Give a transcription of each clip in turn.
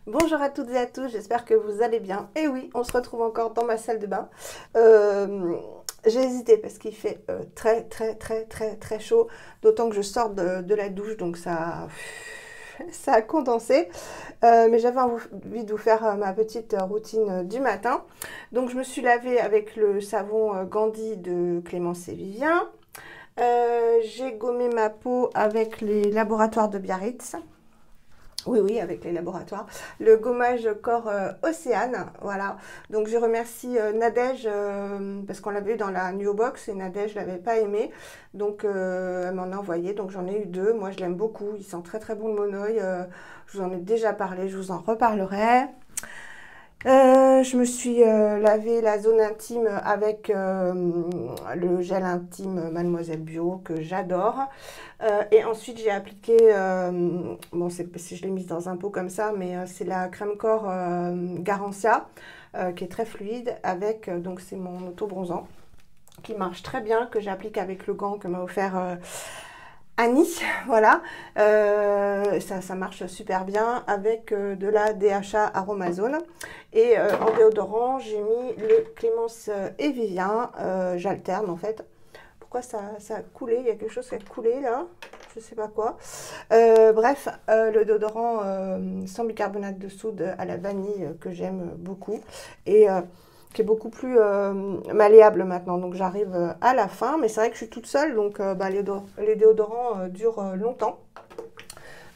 Bonjour à toutes et à tous, j'espère que vous allez bien. Et oui, on se retrouve encore dans ma salle de bain. J'ai hésité parce qu'il fait très chaud, d'autant que je sors de la douche, donc ça a condensé. Mais j'avais envie de vous faire ma petite routine du matin. Donc je me suis lavée avec le savon Gandhi de Clémence et Vivien. J'ai gommé ma peau avec les laboratoires de Biarritz. Oui, oui, avec les laboratoires. Le gommage corps Océane, voilà. Donc je remercie Nadège parce qu'on l'avait eu dans la Nuo Box et Nadège ne l'avait pas aimé. Donc elle m'en a envoyé. Donc j'en ai eu deux. Moi je l'aime beaucoup. Il sent très bon le monoeil. Je vous en ai déjà parlé. Je vous en reparlerai. Je me suis lavé la zone intime avec le gel intime Mademoiselle Bio que j'adore. Et ensuite j'ai appliqué, bon je l'ai mise dans un pot comme ça, mais c'est la crème corps Garancia qui est très fluide avec, donc c'est mon auto bronzant qui marche très bien, que j'applique avec le gant que m'a offert Annie, voilà. Ça marche super bien avec de la DHA Aromazone. Et en déodorant, j'ai mis le Clémence et Vivien. J'alterne en fait. Pourquoi ça a coulé? Il y a quelque chose qui a coulé là. Je sais pas quoi. Bref, le déodorant sans bicarbonate de soude à la vanille que j'aime beaucoup. Et qui est beaucoup plus malléable maintenant. Donc j'arrive à la fin, mais c'est vrai que je suis toute seule, donc les déodorants durent longtemps.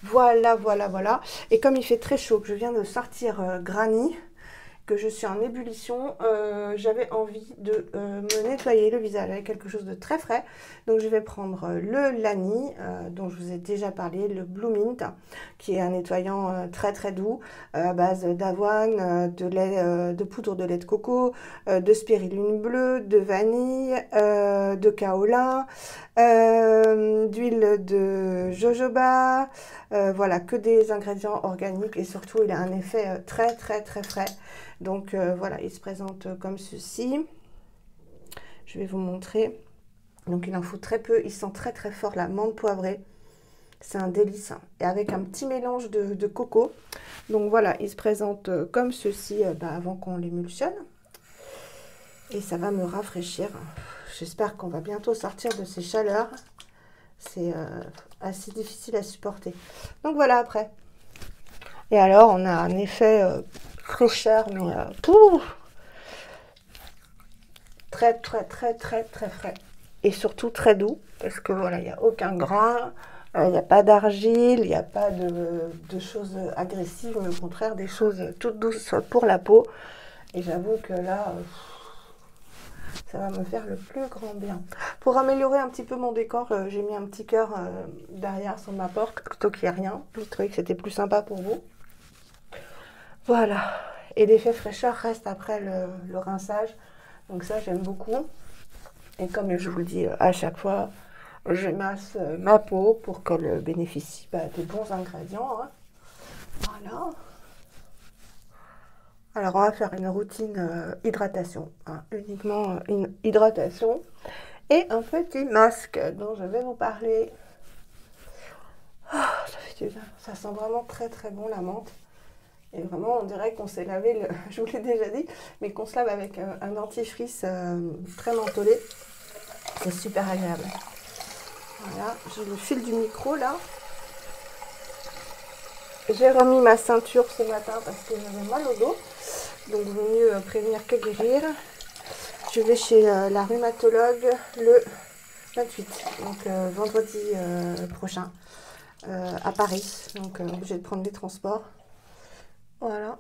Voilà. Et comme il fait très chaud, que je viens de sortir Granny, que je suis en ébullition, j'avais envie de me nettoyer le visage avec quelque chose de très frais. Donc je vais prendre le Lani, dont je vous ai déjà parlé, le Blue Mint, qui est un nettoyant très doux, à base d'avoine, de lait, de poudre de lait de coco, de spiruline bleue, de vanille, de kaolin, d'huile de jojoba, voilà, que des ingrédients organiques et surtout il a un effet très frais. Donc voilà, il se présente comme ceci. Je vais vous montrer. Donc il en faut très peu. Il sent très fort la menthe poivrée. C'est un délice. Et avec un petit mélange de coco. Donc voilà, il se présente comme ceci avant qu'on l'émulsionne. Et ça va me rafraîchir. J'espère qu'on va bientôt sortir de ces chaleurs. C'est assez difficile à supporter. Donc voilà après. Et alors on a un effet fraîcheur, mais très frais. Et surtout très doux, parce que voilà, il n'y a aucun gras, il n'y a pas d'argile, il n'y a pas de choses agressives, mais au contraire des choses toutes douces pour la peau. Et j'avoue que là, ça va me faire le plus grand bien. Pour améliorer un petit peu mon décor, j'ai mis un petit cœur derrière sur ma porte, plutôt qu'il n'y ait rien. Je trouvais que c'était plus sympa pour vous. Voilà. Et l'effet fraîcheur reste après le rinçage. Donc ça, j'aime beaucoup. Et comme je vous le dis à chaque fois, je masse ma peau pour qu'elle bénéficie des bons ingrédients. Hein. Voilà. Alors, on va faire une routine hydratation. Hein. Uniquement une hydratation. Et un petit masque dont je vais vous parler. Oh, ça fait du bien. Ça sent vraiment très bon la menthe. Et vraiment, on dirait qu'on s'est lavé, je vous l'ai déjà dit, mais qu'on se lave avec un dentifrice très mentholé. C'est super agréable. Voilà, j'ai le fil du micro là. J'ai remis ma ceinture ce matin parce que j'avais mal au dos. Donc, il vaut mieux prévenir que guérir. Je vais chez la rhumatologue le 28, donc vendredi prochain, à Paris. Donc, obligé de prendre des transports. Voilà.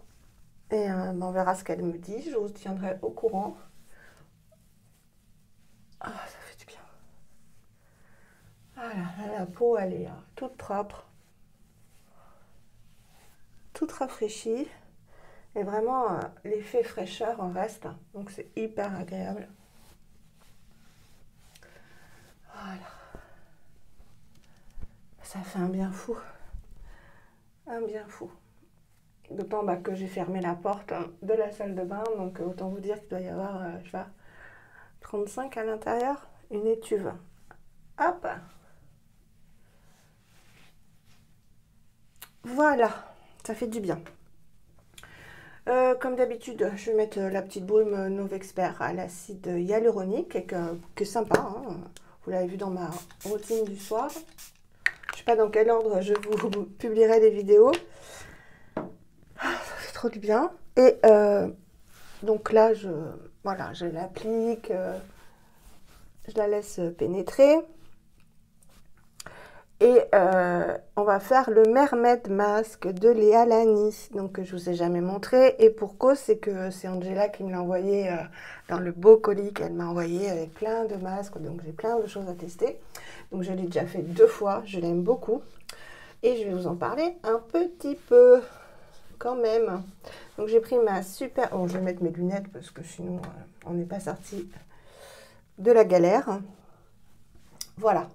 Et on verra ce qu'elle me dit. Je vous tiendrai au courant. Ah, ça fait du bien. Voilà, la peau, elle est toute propre, toute rafraîchie. Et vraiment, l'effet fraîcheur en reste. Donc, c'est hyper agréable. Voilà. Ça fait un bien fou. Un bien fou. D'autant que j'ai fermé la porte de la salle de bain. Donc, autant vous dire qu'il doit y avoir, je sais pas, 35 à l'intérieur. Une étuve. Hop. Voilà. Ça fait du bien. Comme d'habitude, je vais mettre la petite brume Novexpert à l'acide hyaluronique, qui est sympa, hein. Vous l'avez vu dans ma routine du soir. Je ne sais pas dans quel ordre je vous publierai les vidéos. Ça fait trop du bien. Et donc là, voilà, je l'applique, je la laisse pénétrer. Et on va faire le Mermaid Mask de Léa Lani, donc que je vous ai jamais montré. Et pour cause, c'est que c'est Angela qui me l'a envoyé dans le beau colis qu'elle m'a envoyé avec plein de masques. Donc j'ai plein de choses à tester. Donc je l'ai déjà fait 2 fois, je l'aime beaucoup. Et je vais vous en parler un petit peu quand même. Donc j'ai pris ma super... Bon, je vais mettre mes lunettes parce que sinon on n'est pas sorti de la galère. Voilà.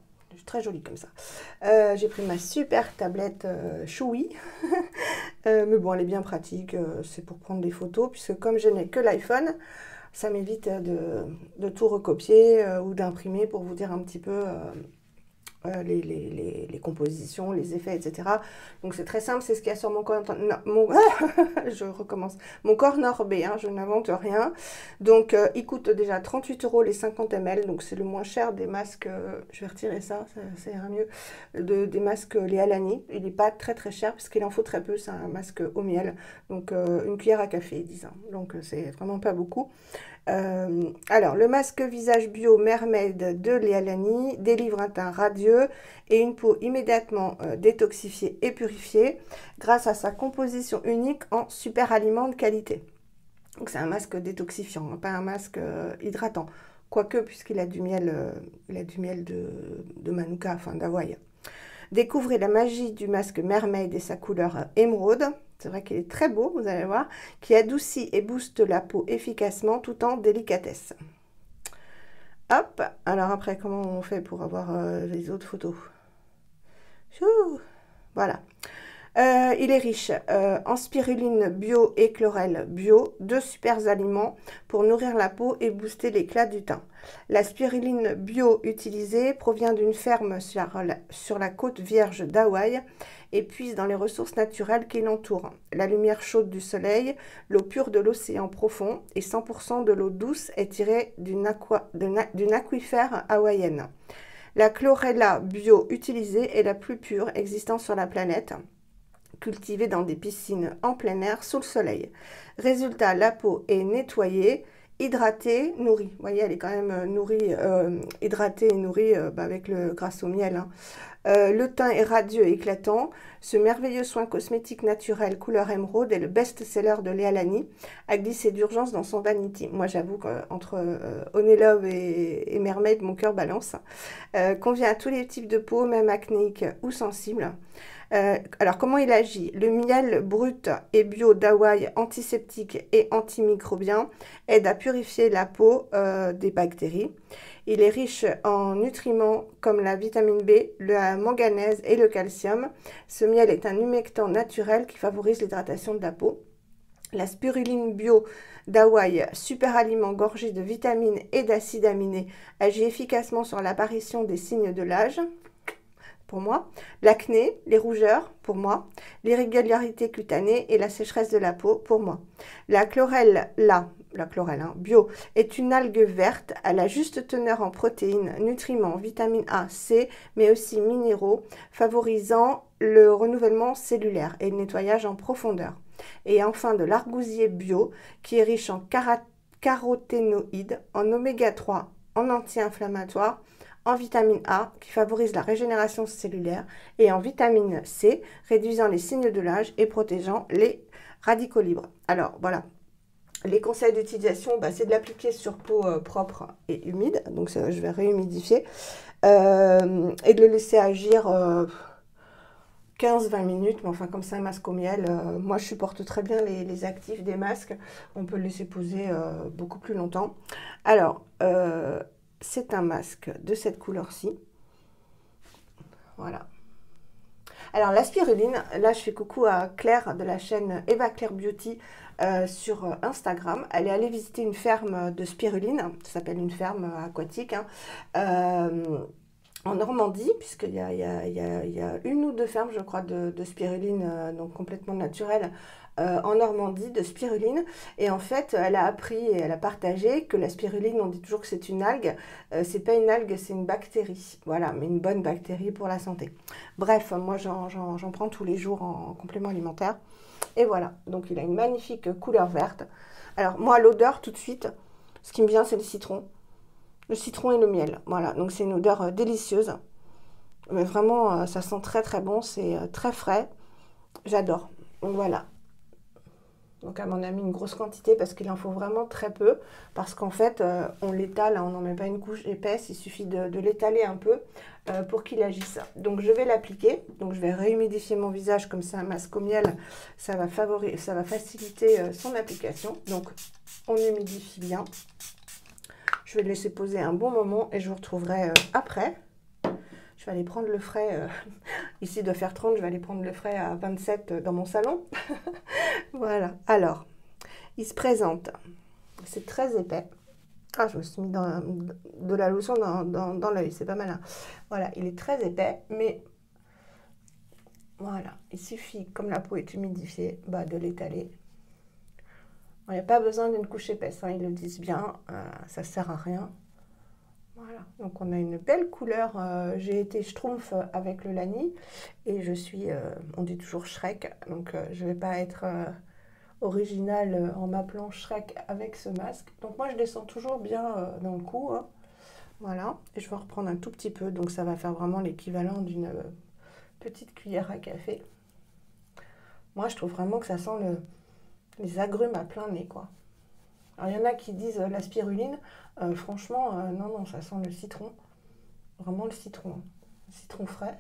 Très jolie comme ça. J'ai pris ma super tablette Choui. Mais bon, elle est bien pratique. C'est pour prendre des photos. Puisque comme je n'ai que l'iPhone, ça m'évite de tout recopier ou d'imprimer pour vous dire un petit peu les compositions, les effets, etc. Donc c'est très simple, c'est ce qu'il y a sur mon corps. Je recommence. Mon corner B, hein, je n'invente rien. Donc il coûte déjà 38 € les 50 ml, donc c'est le moins cher des masques. Je vais retirer ça, ça ira mieux. Des masques Léa Lani. Il n'est pas très très cher parce qu'il en faut très peu. C'est un masque au miel, donc une cuillère à café, disons. Donc c'est vraiment pas beaucoup. Alors, le masque visage bio Mermaid de Léa Lani délivre un teint radieux et une peau immédiatement détoxifiée et purifiée grâce à sa composition unique en super aliment de qualité. Donc, c'est un masque détoxifiant, hein, pas un masque hydratant. Quoique, puisqu'il a du miel, de Manuka, enfin d'Hawaï. Découvrez la magie du masque Mermaid et sa couleur émeraude. C'est vrai qu'il est très beau, vous allez voir, qui adoucit et booste la peau efficacement tout en délicatesse. Hop, alors après, comment on fait pour avoir les autres photos? Voilà. Il est riche en spiruline bio et chlorelle bio, 2 super aliments pour nourrir la peau et booster l'éclat du teint. La spiruline bio utilisée provient d'une ferme sur la côte vierge d'Hawaï et puise dans les ressources naturelles qui l'entourent. La lumière chaude du soleil, l'eau pure de l'océan profond et 100% de l'eau douce est tirée d'une aquifère hawaïenne. La chlorella bio utilisée est la plus pure existant sur la planète, cultivée dans des piscines en plein air sous le soleil. Résultat, la peau est nettoyée, hydratée, nourrie. Vous voyez, elle est quand même nourrie, hydratée et nourrie grâce au miel, hein. Le teint est radieux et éclatant. Ce merveilleux soin cosmétique naturel couleur émeraude est le best-seller de Léa Lani, a glissé d'urgence dans son Vanity. Moi, j'avoue qu'entre Honey Love et Mermaid, mon cœur balance. Convient à tous les types de peau, même acnéique ou sensible. Alors, comment il agit? Le miel brut et bio d'Hawaï, antiseptique et antimicrobien, aide à purifier la peau des bactéries. Il est riche en nutriments comme la vitamine B, la manganèse et le calcium. Ce miel est un humectant naturel qui favorise l'hydratation de la peau. La spiruline bio d'Hawaï, super aliment gorgé de vitamines et d'acides aminés, agit efficacement sur l'apparition des signes de l'âge. Pour moi, l'acné, les rougeurs, pour moi, l'irrégularité cutanée et la sécheresse de la peau, pour moi. La chlorelle, bio, est une algue verte à la juste teneur en protéines, nutriments, vitamine A, C, mais aussi minéraux, favorisant le renouvellement cellulaire et le nettoyage en profondeur. Et enfin de l'argousier bio, qui est riche en caroténoïdes, en oméga 3, en anti-inflammatoires, en vitamine A, qui favorise la régénération cellulaire, et en vitamine C, réduisant les signes de l'âge et protégeant les radicaux libres. Alors, voilà. Les conseils d'utilisation, c'est de l'appliquer sur peau propre et humide. Donc, je vais réhumidifier. Et de le laisser agir 15-20 minutes. Mais enfin, comme c'est un masque au miel, moi, je supporte très bien les actifs des masques. On peut le laisser poser beaucoup plus longtemps. Alors, c'est un masque de cette couleur-ci. Voilà. Alors, la spiruline, là, je fais coucou à Claire de la chaîne Eva Claire Beauty sur Instagram. Elle est allée visiter une ferme de spiruline. Ça s'appelle une ferme aquatique, hein. en Normandie, puisqu'il y a une ou deux fermes, je crois, de spiruline, donc complètement naturelle, en Normandie, de spiruline. Et en fait, elle a appris et elle a partagé que la spiruline, on dit toujours que c'est une algue. C'est pas une algue, c'est une bactérie. Voilà, mais une bonne bactérie pour la santé. Bref, moi, j'en prends tous les jours en complément alimentaire. Et voilà, donc il a une magnifique couleur verte. Alors, moi, l'odeur, tout de suite, ce qui me vient, c'est le citron. Le citron et le miel. Voilà, donc c'est une odeur délicieuse. Mais vraiment, ça sent très très bon, c'est très frais. J'adore. Donc voilà. Donc elle m'en a mis une grosse quantité parce qu'il en faut vraiment très peu. Parce qu'en fait, on l'étale, on n'en met pas une couche épaisse, il suffit de l'étaler un peu pour qu'il agisse. Donc je vais l'appliquer. Donc je vais réhumidifier mon visage comme ça, un masque au miel. Ça va faciliter son application. Donc on humidifie bien. Je vais le laisser poser un bon moment et je vous retrouverai après. Je vais aller prendre le frais, ici de faire 30, je vais aller prendre le frais à 27 dans mon salon. Voilà, alors, il se présente, c'est très épais. Ah, je me suis mis de la lotion dans l'œil, c'est pas malin. Voilà, il est très épais, mais voilà, il suffit, comme la peau est humidifiée, de l'étaler. Il n'y a pas besoin d'une couche épaisse, hein, ils le disent bien, ça ne sert à rien. Voilà, donc on a une belle couleur. J'ai été schtroumpf avec le Lani et je suis, on dit toujours Shrek, donc je ne vais pas être originale en m'appelant Shrek avec ce masque. Donc moi je descends toujours bien dans le cou, hein. Voilà, et je vais reprendre un tout petit peu, donc ça va faire vraiment l'équivalent d'une petite cuillère à café. Moi je trouve vraiment que ça sent les agrumes à plein nez, quoi. Alors, il y en a qui disent la spiruline. Franchement, non, ça sent le citron. Vraiment le citron. Le citron frais.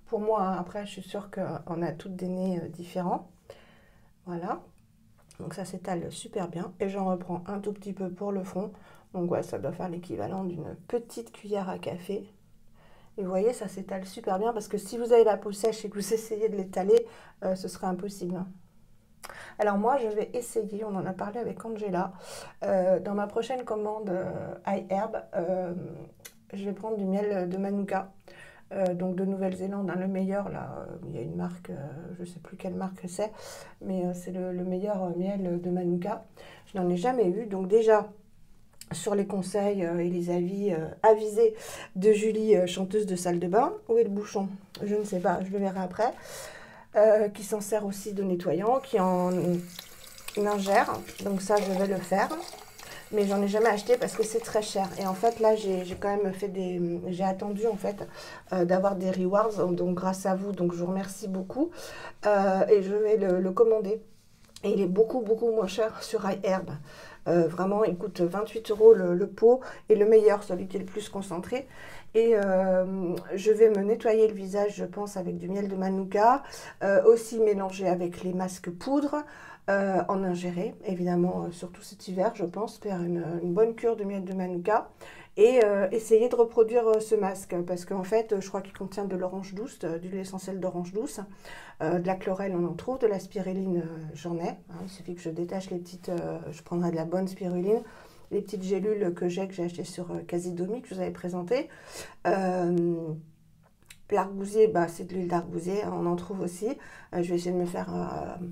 Pour moi, hein, après, je suis sûre qu'on a toutes des nez différents. Voilà. Donc, ça s'étale super bien. Et j'en reprends un tout petit peu pour le fond. Donc, ouais, ça doit faire l'équivalent d'une petite cuillère à café. Et vous voyez, ça s'étale super bien parce que si vous avez la peau sèche et que vous essayez de l'étaler, ce serait impossible. Alors moi, je vais essayer, on en a parlé avec Angela, dans ma prochaine commande iHerb, je vais prendre du miel de Manuka, donc de Nouvelle-Zélande, hein, le meilleur, là, il y a une marque, je ne sais plus quelle marque c'est, mais c'est le meilleur miel de Manuka. Je n'en ai jamais eu, donc déjà, sur les conseils et les avis avisés de Julie, chanteuse de salle de bain, où est le bouchon? Je ne sais pas, je le verrai après. Qui s'en sert aussi de nettoyant, qui en ingère. Donc ça, je vais le faire. Mais j'en ai jamais acheté parce que c'est très cher. Et en fait, là, j'ai quand même fait j'ai attendu, en fait, d'avoir des rewards. Donc, grâce à vous. Donc, je vous remercie beaucoup. Et je vais le commander. Et il est beaucoup, beaucoup moins cher sur iHerb. Vraiment, il coûte 28 € le pot. Et le meilleur, celui qui est le plus concentré. Et je vais me nettoyer le visage, je pense, avec du miel de Manuka. Aussi mélanger avec les masques poudre. En ingérer, évidemment, surtout cet hiver, je pense, faire une bonne cure de miel de Manuka. Et essayer de reproduire ce masque. Parce qu'en fait, je crois qu'il contient de l'orange douce, de l'huile essentielle d'orange douce. De la chlorelle, on en trouve. De la spiruline, j'en ai. Hein, il suffit que je détache les petites... je prendrai de la bonne spiruline. Les petites gélules que j'ai achetées sur Casidomi, que je vous avais présenté. L'argousier, c'est de l'huile d'argousier, hein, on en trouve aussi. Je vais essayer de me faire,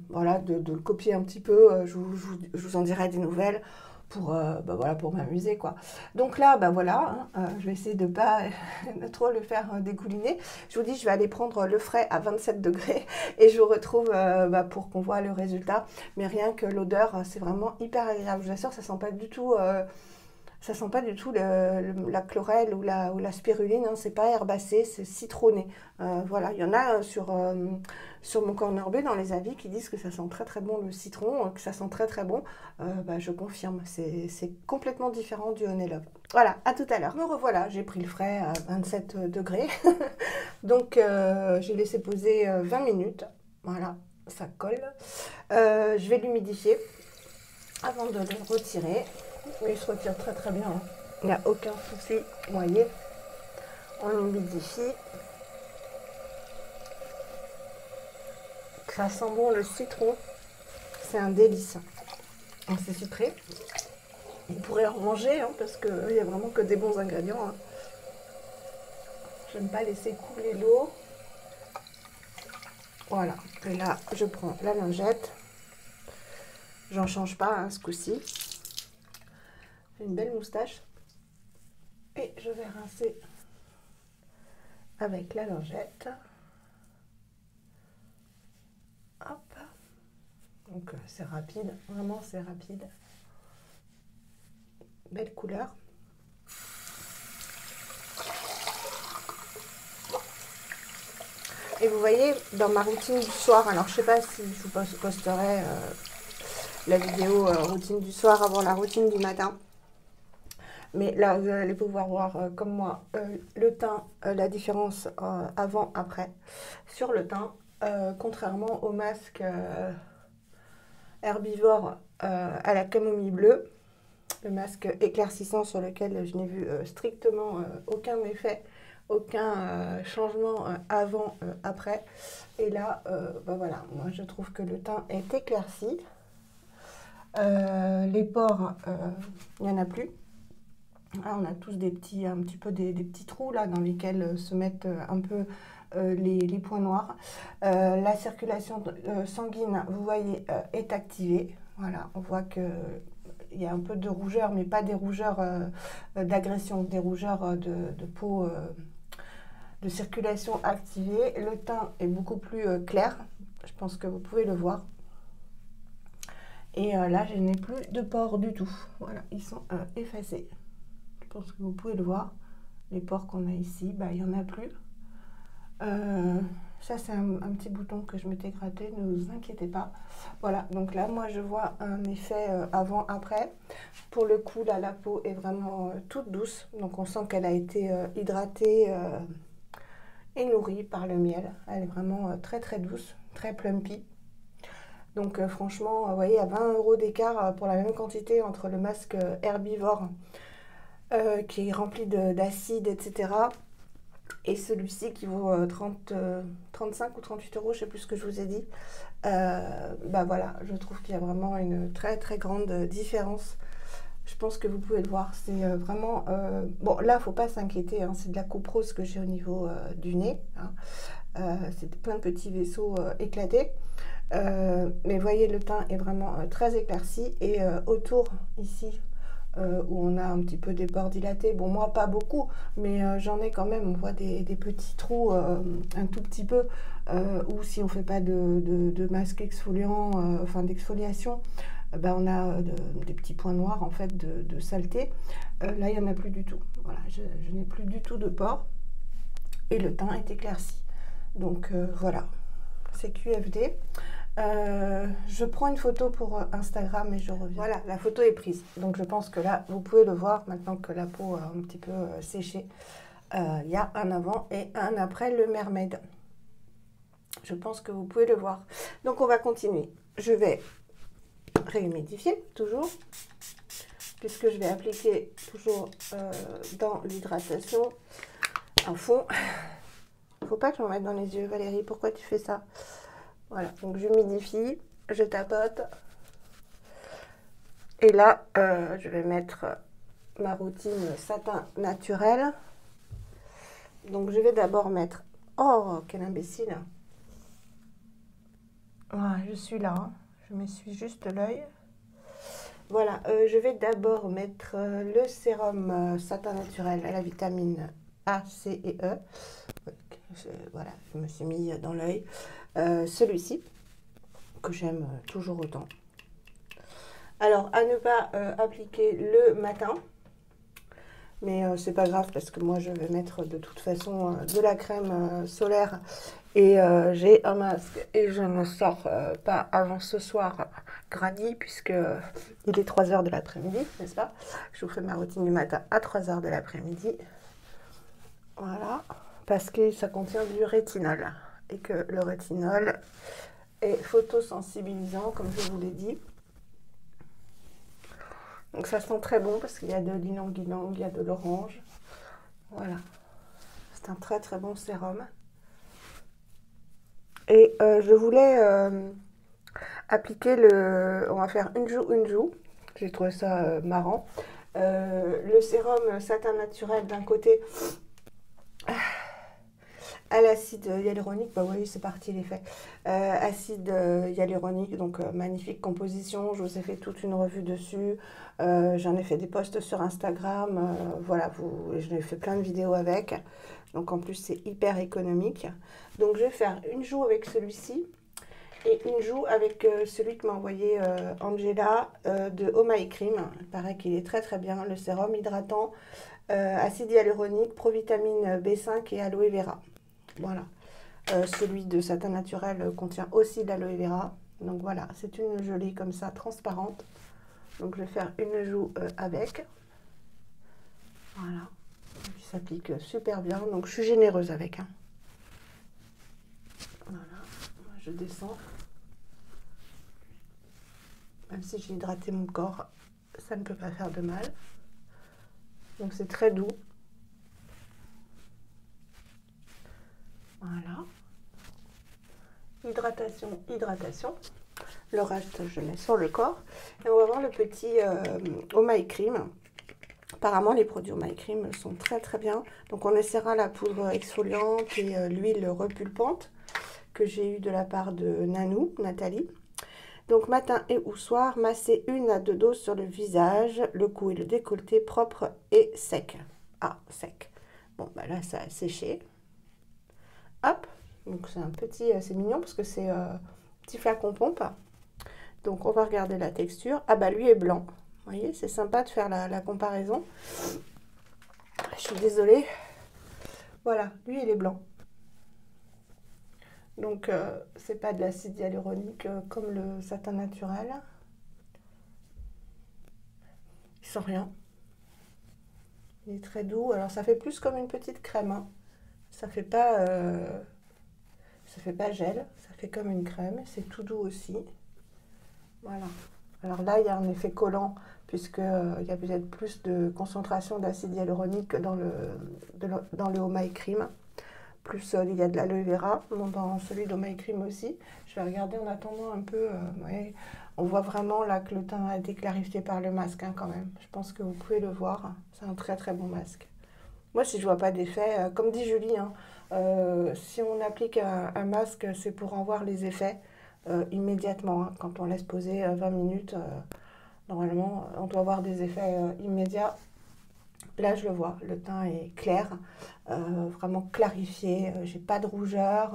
voilà, de le copier un petit peu. Je vous en dirai des nouvelles pour, voilà, pour m'amuser, quoi. Donc là, voilà, hein, je vais essayer de ne pas trop le faire dégouliner. Je vous dis, je vais aller prendre le frais à 27 degrés et je vous retrouve pour qu'on voit le résultat. Mais rien que l'odeur, c'est vraiment hyper agréable. Je vous assure, ça sent pas du tout... ça sent pas du tout la chlorelle ou la spiruline, hein, c'est pas herbacé, c'est citronné. Voilà, il y en a sur mon corner B dans les avis qui disent que ça sent très très bon le citron, que ça sent très très bon. Je confirme, c'est complètement différent du Honey Love. Voilà, à tout à l'heure. Me revoilà, j'ai pris le frais à 27 degrés. Donc j'ai laissé poser 20 minutes. Voilà, ça colle. Je vais l'humidifier avant de le retirer. Mais il se retire très très bien. Hein. Il n'y a aucun souci. Vous voyez, on humidifie. Ça sent bon le citron. C'est un délice. C'est sucré. Vous pourrez en manger hein, parce qu'il n'y a vraiment que des bons ingrédients. Hein. J'aime pas laisser couler l'eau. Voilà. Et là, je prends la lingette. J'en change pas hein, ce coup-ci. J'ai une belle moustache. Et je vais rincer avec la lingette. Hop. Donc c'est rapide, vraiment c'est rapide. Belle couleur. Et vous voyez, dans ma routine du soir, alors je sais pas si je vous posterai la vidéo routine du soir avant la routine du matin. Mais là, vous allez pouvoir voir, comme moi, le teint, la différence avant-après sur le teint. Contrairement au masque herbivore à la camomille bleue, le masque éclaircissant sur lequel je n'ai vu strictement aucun effet, aucun changement avant-après. Et là, bah voilà, moi je trouve que le teint est éclairci. Les pores, il n'y en a plus. Ah, on a tous des petits, un petit peu des petits trous là dans lesquels se mettent un peu les points noirs. La circulation sanguine, vous voyez, est activée. Voilà, on voit que il y a un peu de rougeur, mais pas des rougeurs d'agression, des rougeurs de peau de circulation activée. Le teint est beaucoup plus clair, je pense que vous pouvez le voir. Et là, je n'ai plus de pores du tout. Voilà, ils sont effacés. Je pense que vous pouvez le voir. Les pores qu'on a ici, bah, il n'y en a plus. Ça, c'est un petit bouton que je m'étais gratté, ne vous inquiétez pas. Voilà, donc là, moi, je vois un effet avant-après. Pour le coup, là, la peau est vraiment toute douce. Donc, on sent qu'elle a été hydratée et nourrie par le miel. Elle est vraiment très, très douce, très plumpy. Donc, franchement, vous voyez, à 20 € d'écart pour la même quantité entre le masque herbivore qui est rempli d'acide, etc. Et celui-ci qui vaut 35 ou 38 €, je ne sais plus ce que je vous ai dit. Bah voilà, je trouve qu'il y a vraiment une très très grande différence. Je pense que vous pouvez le voir, c'est vraiment... bon, là, il ne faut pas s'inquiéter, hein, c'est de la coprose que j'ai au niveau du nez. Hein. C'est plein de petits vaisseaux éclatés. Mais voyez, le teint est vraiment très éclairci. Et autour, ici, où on a un petit peu des pores dilatés. Bon, moi, pas beaucoup, mais j'en ai quand même. On voit des petits trous un tout petit peu, ou si on ne fait pas de masque exfoliant, enfin d'exfoliation, ben, on a des petits points noirs, en fait, de saleté. Là, il n'y en a plus du tout. Voilà, je n'ai plus du tout de pores. Et le teint est éclairci. Donc, voilà, c'est QFD. Je prends une photo pour Instagram et je reviens. Voilà, la photo est prise. Donc je pense que là, vous pouvez le voir maintenant que la peau a un petit peu séché. Il y a un avant et un après le mermaid. Je pense que vous pouvez le voir. Donc on va continuer. Je vais réhumidifier toujours, puisque je vais appliquer toujours dans l'hydratation un fond. Il ne faut pas que je m'en mette dans les yeux, Valérie. Pourquoi tu fais ça? Voilà, donc j'humidifie, je tapote. Et là, je vais mettre ma routine satin naturel. Donc je vais d'abord mettre... Oh, quel imbécile! Voilà, je suis là, hein. Je m'essuie juste l'œil. Voilà, je vais d'abord mettre le sérum satin naturel à la vitamine A, C et E. Voilà, je me suis mis dans l'œil. Celui-ci, que j'aime toujours autant. Alors, à ne pas appliquer le matin. Mais c'est pas grave parce que moi, je vais mettre de toute façon de la crème solaire. Et j'ai un masque et je ne sors pas avant ce soir granny puisque il est 3 h de l'après-midi, n'est-ce pas? Je vous fais ma routine du matin à 3 h de l'après-midi. Voilà, parce que ça contient du rétinol et que le rétinol est photosensibilisant, comme je vous l'ai dit. Donc ça sent très bon parce qu'il y a de l'ylang-ylang, il y a de l'orange. Voilà, c'est un très très bon sérum. Et je voulais appliquer le... On va faire une joue. J'ai trouvé ça marrant. Le sérum satin naturel d'un côté à l'acide hyaluronique. Bah oui, c'est parti, il est fait. Acide hyaluronique, donc magnifique composition. Je vous ai fait toute une revue dessus. J'en ai fait des posts sur Instagram. Voilà, je l'ai fait plein de vidéos avec. Donc en plus, c'est hyper économique. Donc je vais faire une joue avec celui-ci et une joue avec celui que m'a envoyé Angela de Oh My Cream. Il paraît qu'il est très très bien. Le sérum hydratant, acide hyaluronique, provitamine B5 et aloe vera. Voilà. Celui de Satin Naturel contient aussi de l'aloe vera. Donc voilà, c'est une jolie comme ça, transparente. Donc je vais faire une joue avec. Voilà. Et puis ça s'applique super bien. Donc je suis généreuse avec. Hein. Voilà. Je descends. Même si j'ai hydraté mon corps, ça ne peut pas faire de mal. Donc c'est très doux. Voilà. Hydratation, hydratation. Le reste, je mets sur le corps. Et on va voir le petit Oh My Cream. Apparemment, les produits Oh My Cream sont très très bien. Donc on essaiera la poudre exfoliante et l'huile repulpante que j'ai eu de la part de Nanou, Nathalie. Donc matin et ou soir, masser 1 à 2 doses sur le visage, le cou et le décolleté propre et sec. Ah, sec. Bon, bah là, ça a séché. Hop, donc c'est un petit, c'est mignon parce que c'est petit flacon pompe. Donc on va regarder la texture. Ah bah lui est blanc. Vous voyez, c'est sympa de faire la comparaison. Je suis désolée. Voilà, lui il est blanc. Donc c'est pas de l'acide hyaluronique comme le Satin Naturel. Il sent rien. Il est très doux. Alors ça fait plus comme une petite crème. Hein. Ça fait pas gel. Ça fait comme une crème. C'est tout doux aussi. Voilà. Alors là, il y a un effet collant puisque il y a peut-être plus de concentration d'acide hyaluronique dans le Oh My Cream. Plus il y a de l'aloe vera dans celui d'O My Cream aussi. Je vais regarder en attendant un peu. Ouais. On voit vraiment là que le teint a été clarifié par le masque hein, quand même. Je pense que vous pouvez le voir. C'est un très très bon masque. Moi, si je vois pas d'effet, comme dit Julie, hein, si on applique un masque, c'est pour en voir les effets immédiatement. Hein. Quand on laisse poser 20 minutes, normalement, on doit avoir des effets immédiats. Là, je le vois, le teint est clair, vraiment clarifié, j'ai pas de rougeur,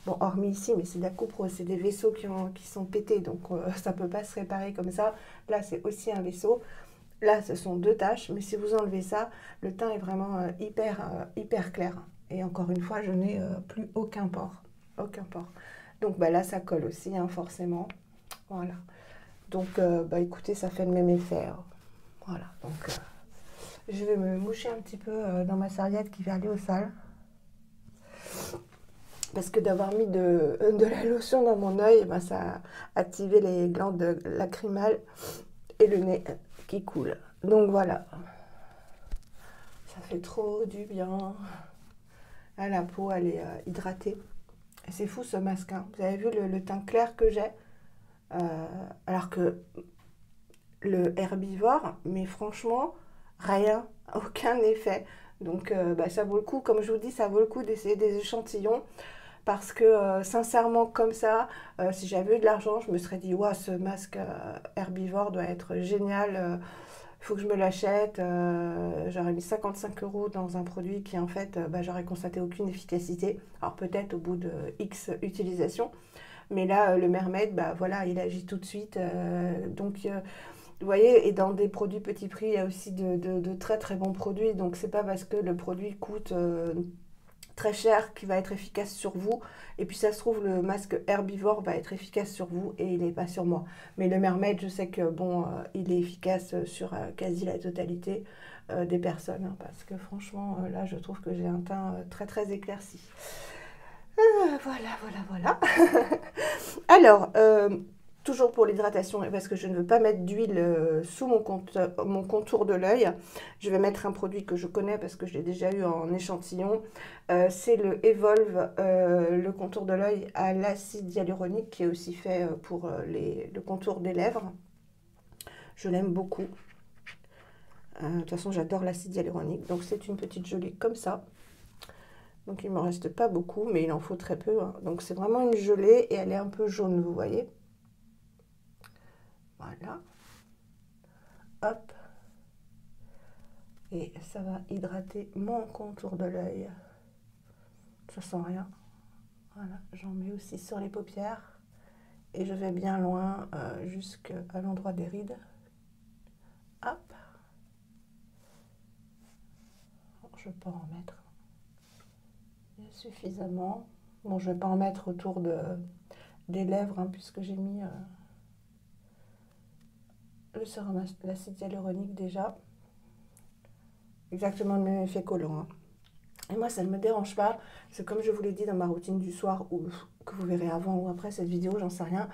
bon, hormis ici, mais c'est de la coupre, c'est des vaisseaux qui sont pétés, donc ça peut pas se réparer comme ça. Là, c'est aussi un vaisseau. Là, ce sont 2 taches, mais si vous enlevez ça, le teint est vraiment hyper clair. Et encore une fois, je n'ai plus aucun pore, aucun pore. Donc bah, là, ça colle aussi, hein, forcément. Voilà. Donc, bah, écoutez, ça fait le même effet. Hein. Voilà, donc... je vais me moucher un petit peu dans ma serviette qui va aller au sale. Parce que d'avoir mis de la lotion dans mon œil, ben ça a activé les glandes lacrymales et le nez qui coule. Donc voilà. Ça fait trop du bien. Là, la peau, elle est hydratée. C'est fou ce masque. Hein. Vous avez vu le teint clair que j'ai alors que le herbivore, mais franchement... rien, aucun effet. Donc bah, ça vaut le coup, comme je vous dis, ça vaut le coup d'essayer des échantillons. Parce que sincèrement, comme ça, si j'avais eu de l'argent, je me serais dit, ouais, ce masque herbivore doit être génial. Il faut que je me l'achète. J'aurais mis 55 € dans un produit qui, en fait, bah, j'aurais constaté aucune efficacité. Alors peut-être au bout de X utilisation. Mais là, le Mermaid, bah, voilà, il agit tout de suite. Donc... vous voyez, et dans des produits petit prix, il y a aussi de très très bons produits. Donc, c'est pas parce que le produit coûte très cher qu'il va être efficace sur vous. Et puis, ça se trouve, le masque herbivore va être efficace sur vous et il n'est pas sur moi. Mais le Mermaid, je sais que bon, il est efficace sur quasi la totalité des personnes. Hein, parce que franchement, là, je trouve que j'ai un teint très très éclairci. Voilà. Alors, toujours pour l'hydratation, parce que je ne veux pas mettre d'huile sous mon contour de l'œil, je vais mettre un produit que je connais parce que je l'ai déjà eu en échantillon. C'est le Evolve, le contour de l'œil à l'acide hyaluronique, qui est aussi fait pour le contour des lèvres. Je l'aime beaucoup. De toute façon, j'adore l'acide hyaluronique. Donc, c'est une petite jolie comme ça. Donc il ne me reste pas beaucoup, mais il en faut très peu, hein. Donc c'est vraiment une gelée et elle est un peu jaune, vous voyez. Voilà. Hop. Et ça va hydrater mon contour de l'œil. Ça sent rien. Voilà, j'en mets aussi sur les paupières. Et je vais bien loin jusqu'à l'endroit des rides. Hop. Je peux en mettre suffisamment. Bon, je ne vais pas en mettre autour des lèvres, hein, puisque j'ai mis le sérum l'acide hyaluronique déjà. Exactement le même effet collant, hein. Et moi, ça ne me dérange pas. C'est comme je vous l'ai dit dans ma routine du soir, ou que vous verrez avant ou après cette vidéo, j'en sais rien.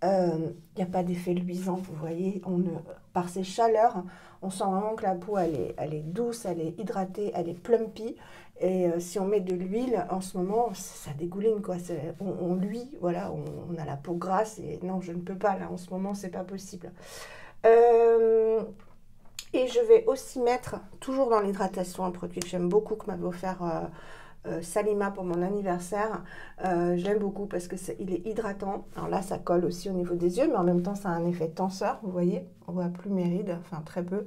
Il n'y a pas d'effet luisant, vous voyez. Par ces chaleurs, on sent vraiment que la peau, elle est douce, elle est hydratée, elle est plumpy. Et si on met de l'huile, en ce moment, ça dégouline, quoi. On luit, voilà, on a la peau grasse. Et non, je ne peux pas, là, en ce moment, c'est pas possible. Et je vais aussi mettre, toujours dans l'hydratation, un produit que j'aime beaucoup, que m'avait offert Salima pour mon anniversaire. Je l'aime beaucoup parce qu'il est hydratant. Alors là, ça colle aussi au niveau des yeux, mais en même temps, ça a un effet tenseur, vous voyez. On voit plus mes rides, enfin très peu.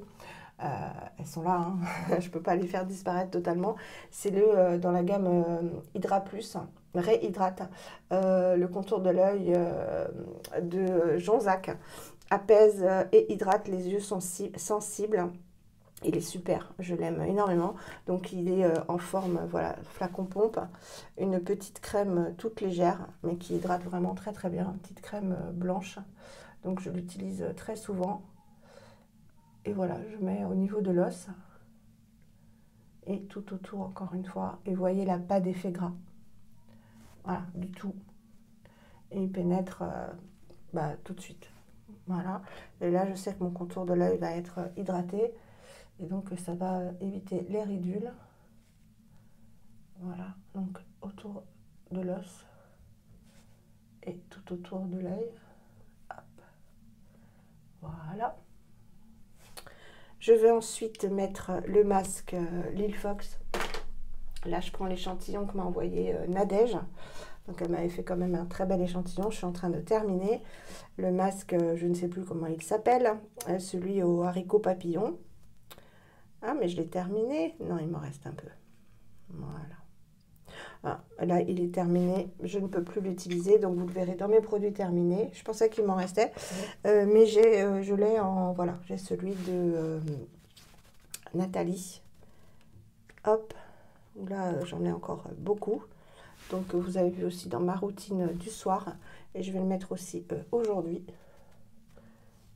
Elles sont là, hein. Je ne peux pas les faire disparaître totalement. C'est dans la gamme Hydra Plus, réhydrate le contour de l'œil de Jonzac. Apaise et hydrate les yeux sensibles. Il est super, je l'aime énormément. Donc il est en forme, voilà, flacon pompe. Une petite crème toute légère, mais qui hydrate vraiment très très bien. Une petite crème blanche. Donc je l'utilise très souvent. Et voilà, je mets au niveau de l'os. Et tout autour, encore une fois. Et vous voyez là, pas d'effet gras. Voilà, du tout. Et il pénètre tout de suite. Voilà, et là je sais que mon contour de l'œil va être hydraté et donc ça va éviter les ridules. Voilà, donc autour de l'os et tout autour de l'œil. Voilà. Je vais ensuite mettre le masque Lil Fox. Là je prends l'échantillon que m'a envoyé Nadège. Donc elle m'avait fait quand même un très bel échantillon. Je suis en train de terminer. Le masque, je ne sais plus comment il s'appelle. Celui au haricot papillon. Ah, mais je l'ai terminé. Non, il me reste un peu. Voilà. Ah, là, il est terminé. Je ne peux plus l'utiliser. Donc, vous le verrez dans mes produits terminés. Je pensais qu'il m'en restait. Mais je l'ai en... Voilà, j'ai celui de Nathalie. Hop. Là, j'en ai encore beaucoup. Donc, vous avez vu aussi dans ma routine du soir. Et je vais le mettre aussi aujourd'hui.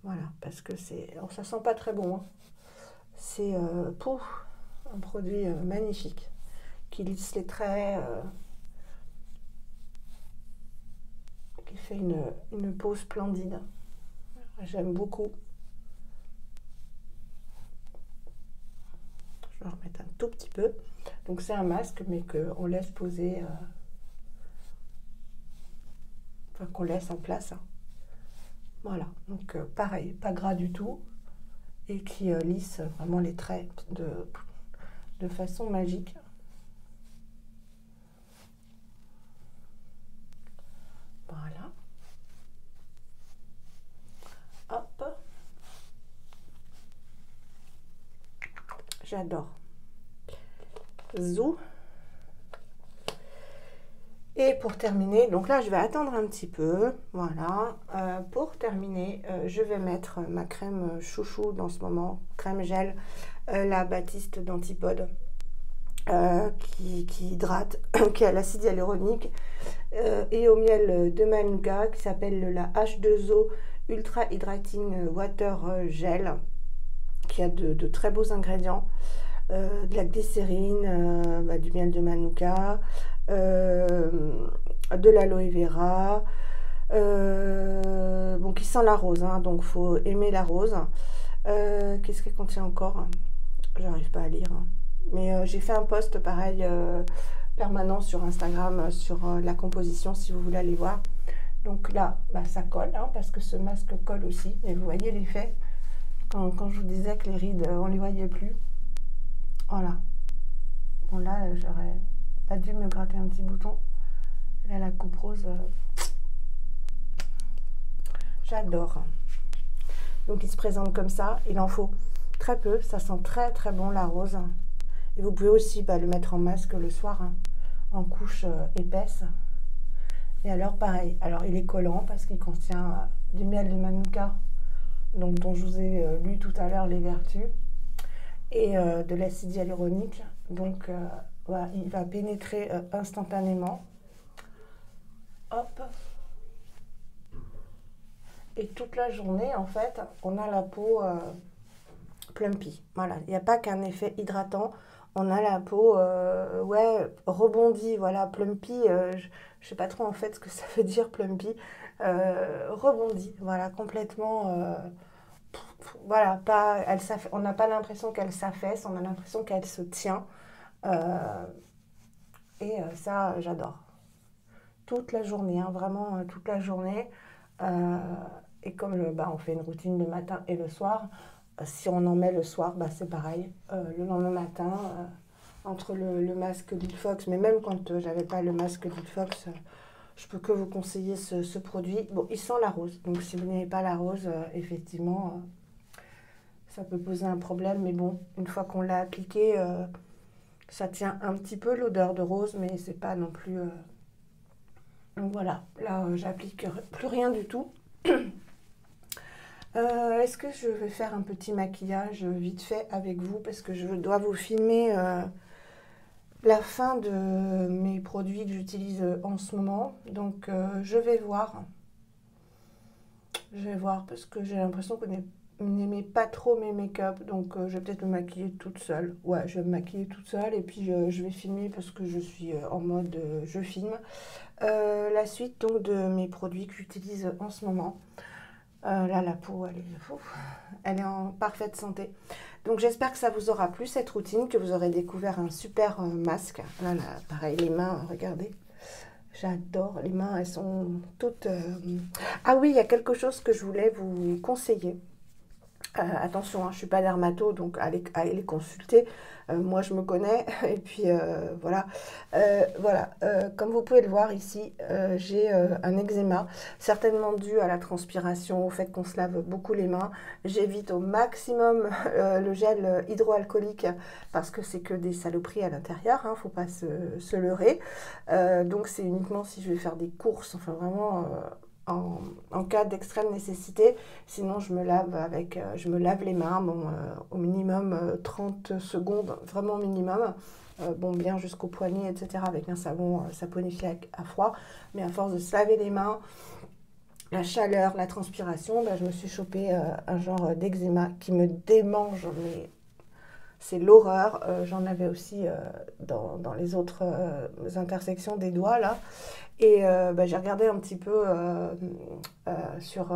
Voilà, parce que c'est... Alors, ça sent pas très bon, hein. C'est un produit magnifique. Qui lisse les traits. Qui fait une peau splendide. J'aime beaucoup. Je vais en remettre un tout petit peu. Donc, c'est un masque, mais qu'on laisse poser... Enfin, qu'on laisse en place. Voilà, donc pareil, pas gras du tout. Et qui lisse vraiment les traits de façon magique. Voilà. Hop. J'adore. Zou. Et pour terminer, donc là je vais attendre un petit peu, voilà. Pour terminer, je vais mettre ma crème chouchou dans ce moment, crème gel, la Baptiste d'Antipode, qui hydrate, qui a l'acide hyaluronique, et au miel de Manuka, qui s'appelle la H2O Ultra Hydrating Water Gel, qui a de très beaux ingrédients, de la glycérine, du miel de Manuka, de l'aloe vera, bon, qui sent la rose, hein, donc faut aimer la rose. Qu'est-ce qu'elle contient encore? J'arrive pas à lire, hein. Mais j'ai fait un post pareil permanent sur Instagram sur la composition, si vous voulez aller voir. Donc là, ça colle, hein, parce que ce masque colle aussi, et vous voyez l'effet quand je vous disais que les rides on les voyait plus. Voilà, bon là j'aurais pas dû me gratter un petit bouton. Là, la coupe rose, j'adore. Donc, il se présente comme ça. Il en faut très peu. Ça sent très, très bon, la rose. Et vous pouvez aussi le mettre en masque le soir, hein, en couche épaisse. Et alors, pareil. Alors, il est collant parce qu'il contient du miel de manuka, donc, dont je vous ai lu tout à l'heure les vertus, et de l'acide hyaluronique. Donc, voilà, il va pénétrer instantanément. Hop. Et toute la journée, en fait, on a la peau plumpy. Voilà, il n'y a pas qu'un effet hydratant. On a la peau, ouais, rebondie, voilà, plumpy. Je ne sais pas trop en fait ce que ça veut dire plumpy. Rebondie, voilà, complètement. Voilà, pas, on n'a pas l'impression qu'elle s'affaisse, on a l'impression qu'elle se tient. Et ça, j'adore. Toute la journée, hein, vraiment toute la journée. Et comme on fait une routine le matin et le soir, si on en met le soir, c'est pareil. Le lendemain matin, entre le masque d'Ilfox, mais même quand j'avais pas le masque d'Ilfox, je peux que vous conseiller ce produit. Bon, il sent la rose, donc si vous n'avez pas la rose, effectivement, ça peut poser un problème. Mais bon, une fois qu'on l'a appliqué, ça tient un petit peu l'odeur de rose, mais c'est pas non plus... Donc voilà, là, j'applique plus rien du tout. Est-ce que je vais faire un petit maquillage vite fait avec vous parce que je dois vous filmer la fin de mes produits que j'utilise en ce moment. Donc je vais voir. Je vais voir parce que j'ai l'impression que vous n'aimez pas trop mes make-up. Donc je vais peut-être me maquiller toute seule. Ouais, je vais me maquiller toute seule et puis je vais filmer parce que je suis en mode je filme. La suite donc de mes produits que j'utilise en ce moment. Là, la peau, elle est en parfaite santé. Donc, j'espère que ça vous aura plu, cette routine, que vous aurez découvert un super masque. Là, pareil, les mains, regardez. J'adore les mains, elles sont toutes... Ah oui, il y a quelque chose que je voulais vous conseiller. Attention, hein, je ne suis pas dermato, donc allez consulter. Moi, je me connais. Et puis, voilà. Comme vous pouvez le voir ici, j'ai un eczéma, certainement dû à la transpiration, au fait qu'on se lave beaucoup les mains. J'évite au maximum le gel hydroalcoolique parce que c'est que des saloperies à l'intérieur. Hein, faut pas se leurrer. Donc, c'est uniquement si je vais faire des courses, enfin vraiment... En cas d'extrême nécessité, sinon je me lave les mains, au minimum 30 secondes, vraiment minimum, bien jusqu'au poignet, etc. avec un savon saponifié à froid, mais à force de se laver les mains, la chaleur, la transpiration, je me suis chopé un genre d'eczéma qui me démange, mais c'est l'horreur. J'en avais aussi dans les autres intersections des doigts là. Et j'ai regardé un petit peu sur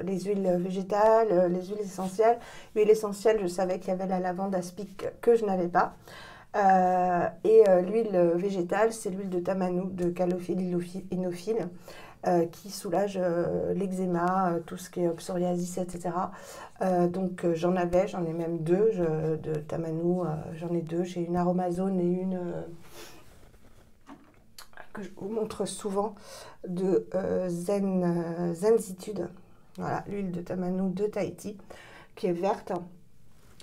les huiles végétales, les huiles essentielles. L'huile essentielle, je savais qu'il y avait la lavande aspic que je n'avais pas. L'huile végétale, c'est l'huile de tamanou, de calophylle inophile, qui soulage l'eczéma, tout ce qui est psoriasis, etc. Donc j'en ai même deux de tamanou, j'en ai deux. J'ai une aromazone et une... que je vous montre souvent de Zenzitude. Voilà, l'huile de tamanou de Tahiti qui est verte.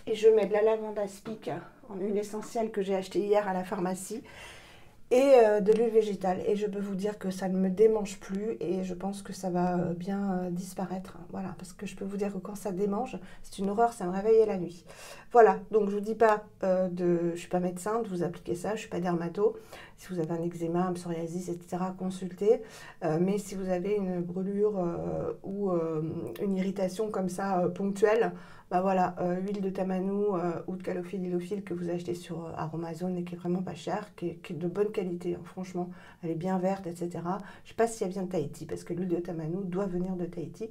Et je mets de la lavande aspic en huile essentielle que j'ai achetée hier à la pharmacie et de l'huile végétale. Et je peux vous dire que ça ne me démange plus et je pense que ça va bien disparaître. Voilà, parce que je peux vous dire que quand ça démange, c'est une horreur, ça me réveille la nuit. Voilà, donc je vous dis pas je suis pas médecin, de vous appliquer ça, je suis pas dermato. Si vous avez un eczéma, un psoriasis, etc., consultez. Mais si vous avez une brûlure ou une irritation comme ça ponctuelle, voilà, huile de tamanou ou de calophylle inophile que vous achetez sur Aromazone et qui est vraiment pas chère, qui est de bonne qualité, hein, franchement, elle est bien verte, etc. Je ne sais pas si elle vient de Tahiti, parce que l'huile de tamanou doit venir de Tahiti.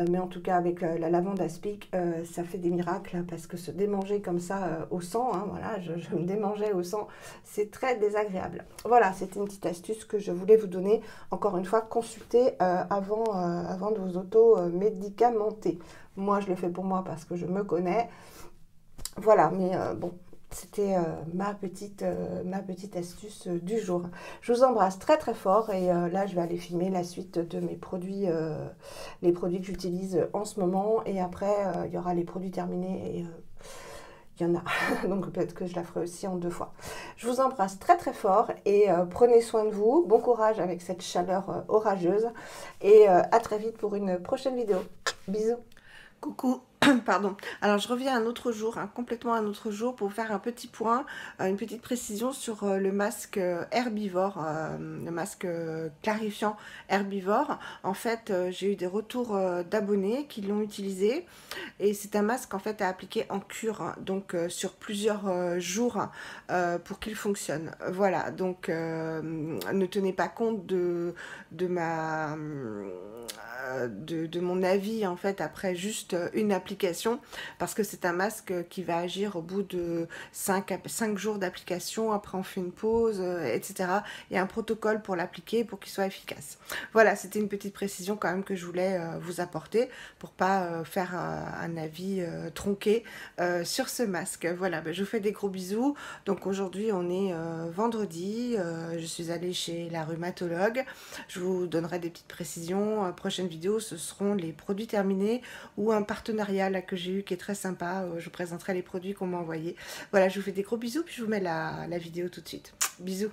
Mais en tout cas, avec la lavande aspic, ça fait des miracles, parce que se démanger comme ça au sang, hein, voilà, je me démangeais au sang, c'est très désagréable. Voilà, c'était une petite astuce que je voulais vous donner. Encore une fois, consultez avant de vous auto-médicamenter. Moi, je le fais pour moi parce que je me connais. Voilà, mais bon, C'était ma petite astuce du jour. Je vous embrasse très très fort et là je vais aller filmer la suite de mes produits, les produits que j'utilise en ce moment et après il y aura les produits terminés et il y en a. Donc peut-être que je la ferai aussi en 2 fois. Je vous embrasse très très fort et prenez soin de vous. Bon courage avec cette chaleur orageuse et à très vite pour une prochaine vidéo. Bisous. Coucou, pardon. Alors je reviens un autre jour, hein, complètement un autre jour pour faire un petit point, une petite précision sur le masque herbivore, le masque clarifiant herbivore. En fait, j'ai eu des retours d'abonnés qui l'ont utilisé et c'est un masque en fait à appliquer en cure, hein, donc sur plusieurs jours pour qu'il fonctionne. Voilà, donc ne tenez pas compte de ma de mon avis en fait après juste une application parce que c'est un masque qui va agir au bout de 5 jours d'application, après on fait une pause, etc. Il y a un protocole pour l'appliquer pour qu'il soit efficace. Voilà, c'était une petite précision quand même que je voulais vous apporter pour pas faire un avis tronqué sur ce masque. Voilà, ben, je vous fais des gros bisous. Donc aujourd'hui on est vendredi, je suis allée chez la rhumatologue. Je vous donnerai des petites précisions. Prochaine vidéo, ce seront les produits terminés ou un partenariat là, que j'ai eu qui est très sympa. Je vous présenterai les produits qu'on m'a envoyés. Voilà, je vous fais des gros bisous, puis je vous mets la vidéo tout de suite. Bisous.